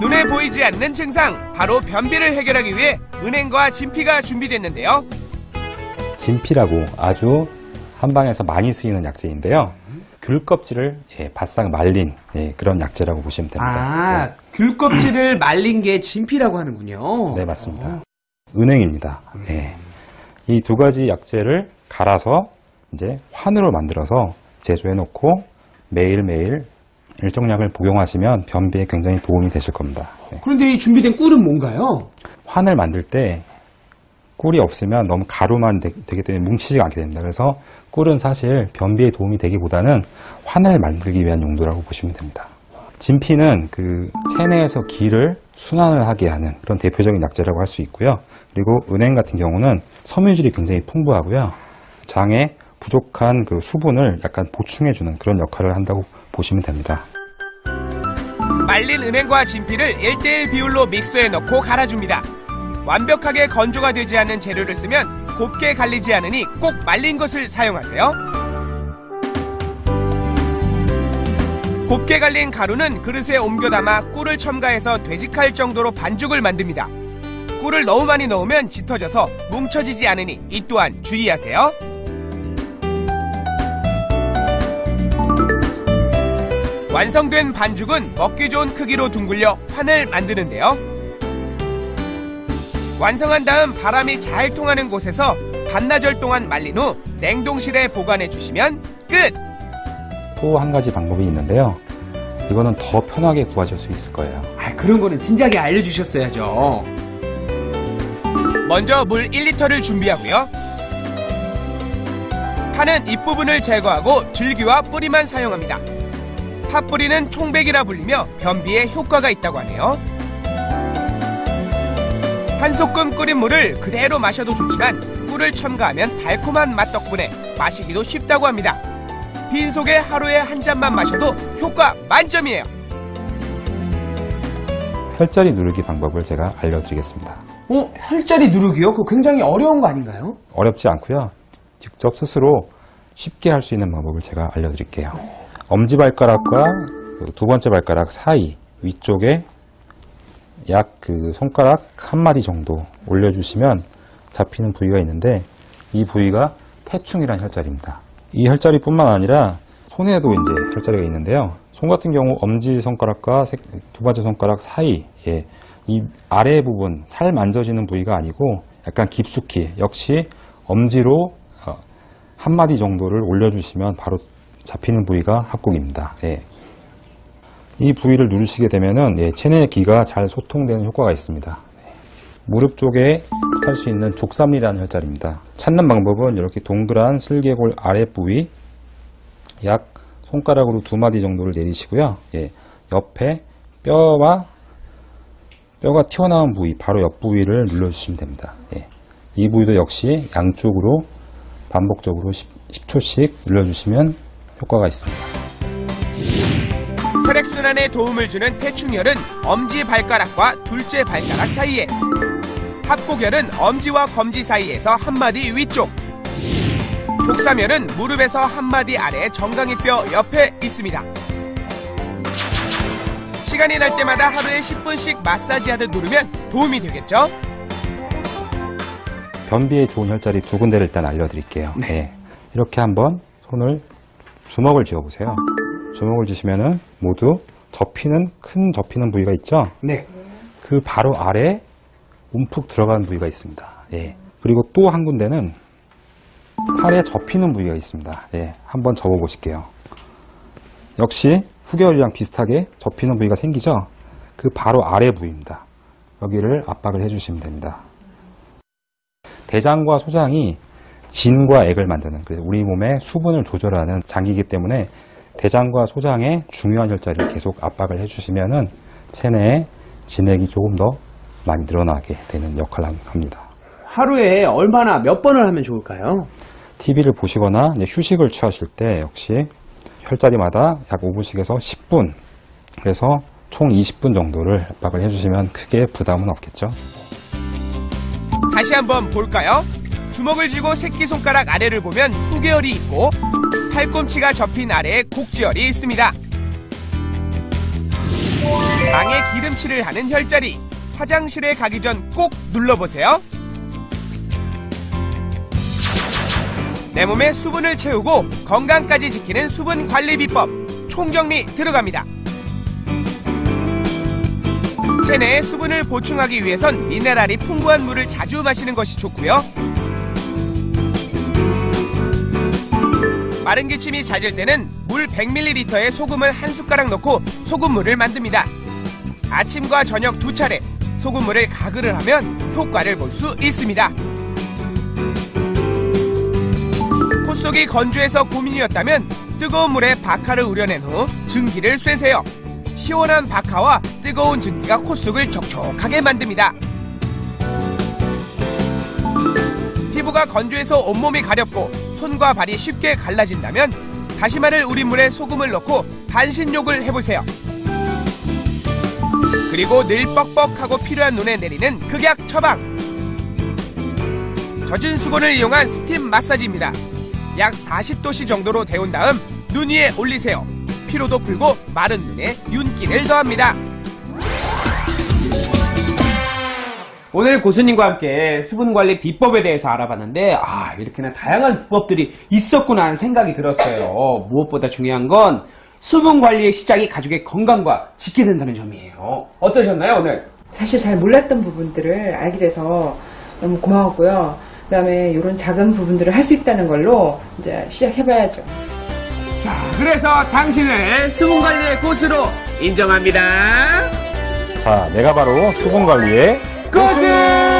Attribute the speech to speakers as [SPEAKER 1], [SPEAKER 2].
[SPEAKER 1] 눈에 보이지 않는 증상, 바로 변비를 해결하기 위해 은행과 진피가 준비됐는데요.
[SPEAKER 2] 진피라고 아주 한방에서 많이 쓰이는 약재인데요. 귤 껍질을 바싹 말린 그런 약재라고 보시면 됩니다.
[SPEAKER 3] 귤 껍질을 말린 게 진피라고 하는군요.
[SPEAKER 2] 네, 맞습니다. 은행입니다. 이 두 가지 약재를 갈아서 이제 환으로 만들어서 제조해 놓고 매일매일 일정량을 복용하시면 변비에 굉장히 도움이 되실 겁니다.
[SPEAKER 3] 그런데 이 준비된 꿀은 뭔가요?
[SPEAKER 2] 환을 만들 때 꿀이 없으면 너무 가루만 되기 때문에 뭉치지가 않게 됩니다. 그래서 꿀은 사실 변비에 도움이 되기보다는 환을 만들기 위한 용도라고 보시면 됩니다. 진피는 그 체내에서 기를 순환을 하게 하는 그런 대표적인 약재라고 할 수 있고요. 그리고 은행 같은 경우는 섬유질이 굉장히 풍부하고요. 장에 부족한 그 수분을 약간 보충해주는 그런 역할을 한다고 보시면 됩니다.
[SPEAKER 1] 말린 은행과 진피를 1:1 비율로 믹서에 넣고 갈아줍니다. 완벽하게 건조가 되지 않은 재료를 쓰면 곱게 갈리지 않으니 꼭 말린 것을 사용하세요. 곱게 갈린 가루는 그릇에 옮겨 담아 꿀을 첨가해서 되직할 정도로 반죽을 만듭니다. 꿀을 너무 많이 넣으면 짙어져서 뭉쳐지지 않으니 이 또한 주의하세요. 완성된 반죽은 먹기 좋은 크기로 둥글려 환을 만드는데요. 완성한 다음 바람이 잘 통하는 곳에서 반나절 동안 말린 후 냉동실에 보관해 주시면 끝!
[SPEAKER 2] 또 한 가지 방법이 있는데요. 이거는 더 편하게 구하실 수 있을 거예요.
[SPEAKER 3] 그런 거는 진작에 알려주셨어야죠.
[SPEAKER 1] 먼저 물 1리터를 준비하고요. 파는 잎부분을 제거하고 줄기와 뿌리만 사용합니다. 팥뿌리는 총백이라 불리며 변비에 효과가 있다고 하네요. 한 소끔 끓인 물을 그대로 마셔도 좋지만 꿀을 첨가하면 달콤한 맛 덕분에 마시기도 쉽다고 합니다. 빈속에 하루에 한 잔만 마셔도 효과 만점이에요.
[SPEAKER 2] 혈자리 누르기 방법을 제가 알려드리겠습니다.
[SPEAKER 3] 혈자리 누르기요? 그거 굉장히 어려운 거 아닌가요?
[SPEAKER 2] 어렵지 않고요. 직접 스스로 쉽게 할 수 있는 방법을 제가 알려드릴게요. 엄지발가락과 두 번째 발가락 사이 위쪽에 약 그 손가락 한 마디 정도 올려주시면 잡히는 부위가 있는데 이 부위가 태충이라는 혈자리입니다. 이 혈자리뿐만 아니라 손에도 이제 혈자리가 있는데요. 손 같은 경우 엄지손가락과 두 번째 손가락 사이에 이 아래 부분 살 만져지는 부위가 아니고 약간 깊숙이 역시 엄지로 한 마디 정도를 올려주시면 바로 잡히는 부위가 합곡입니다. 이 부위를 누르시게 되면은 체내 기가 잘 소통되는 효과가 있습니다. 무릎 쪽에 할 수 있는 족삼리라는 혈자리입니다. 찾는 방법은 이렇게 동그란 슬개골 아래 부위 약 손가락으로 두 마디 정도를 내리시고요. 옆에 뼈가 튀어나온 부위, 바로 옆 부위를 눌러주시면 됩니다. 이 부위도 역시 양쪽으로 반복적으로 10초씩 눌러주시면 효과가 있습니다.
[SPEAKER 1] 혈액순환에 도움을 주는 태충혈은 엄지발가락과 둘째 발가락 사이에, 합곡혈은 엄지와 검지 사이에서 한 마디 위쪽, 족삼혈은 무릎에서 한 마디 아래 정강이뼈 옆에 있습니다. 시간이 날 때마다 하루에 10분씩 마사지하듯 누르면 도움이 되겠죠?
[SPEAKER 2] 변비에 좋은 혈자리 두 군데를 일단 알려드릴게요. 이렇게 한번 손을 주먹을 쥐어보세요. 주먹을 쥐시면은 모두 큰 접히는 부위가 있죠? 그 바로 아래 움푹 들어가는 부위가 있습니다. 그리고 또 한 군데는 팔에 접히는 부위가 있습니다. 한번 접어보실게요. 역시 후겨울이랑 비슷하게 접히는 부위가 생기죠? 그 바로 아래 부위입니다. 여기를 압박을 해주시면 됩니다. 대장과 소장이 진과 액을 만드는, 그래서 우리 몸의 수분을 조절하는 장기이기 때문에 대장과 소장의 중요한 혈자리를 계속 압박을 해주시면은 체내에 진액이 조금 더 많이 늘어나게 되는 역할을 합니다.
[SPEAKER 3] 하루에 얼마나 몇 번을 하면 좋을까요?
[SPEAKER 2] TV를 보시거나 휴식을 취하실 때 역시 혈자리마다 약 5분씩에서 10분, 그래서 총 20분 정도를 압박을 해주시면 크게 부담은 없겠죠.
[SPEAKER 1] 다시 한번 볼까요? 주먹을 쥐고 새끼손가락 아래를 보면 후계혈이 있고 팔꿈치가 접힌 아래에 곡지혈이 있습니다. 장에 기름칠을 하는 혈자리. 화장실에 가기 전 꼭 눌러보세요. 내 몸에 수분을 채우고 건강까지 지키는 수분 관리 비법. 총정리 들어갑니다. 체내에 수분을 보충하기 위해선 미네랄이 풍부한 물을 자주 마시는 것이 좋고요. 마른 기침이 잦을 때는 물 100ml에 소금을 한 숟가락 넣고 소금물을 만듭니다. 아침과 저녁 2차례 소금물을 가글을 하면 효과를 볼 수 있습니다. 콧속이 건조해서 고민이었다면 뜨거운 물에 박하를 우려낸 후 증기를 쐬세요. 시원한 박하와 뜨거운 증기가 콧속을 촉촉하게 만듭니다. 피부가 건조해서 온몸이 가렵고 손과 발이 쉽게 갈라진다면 다시마를 우린 물에 소금을 넣고 반신욕을 해보세요. 그리고 늘 뻑뻑하고 필요한 눈에 내리는 극약 처방. 젖은 수건을 이용한 스팀 마사지입니다. 약 40도씨 정도로 데운 다음 눈 위에 올리세요. 피로도 풀고 마른 눈에 윤기를 더합니다.
[SPEAKER 3] 오늘 고수님과 함께 수분관리 비법에 대해서 알아봤는데 이렇게나 다양한 비법들이 있었구나 하는 생각이 들었어요. 무엇보다 중요한 건 수분관리의 시작이 가족의 건강과 지켜야 된다는 점이에요. 어떠셨나요 오늘?
[SPEAKER 4] 사실 잘 몰랐던 부분들을 알게 돼서 너무 고마웠고요. 그 다음에 이런 작은 부분들을 할 수 있다는 걸로 이제 시작해봐야죠.
[SPEAKER 3] 자, 그래서 당신을 수분관리의 고수로 인정합니다.
[SPEAKER 2] 자, 내가 바로 수분 관리의
[SPEAKER 3] 고수!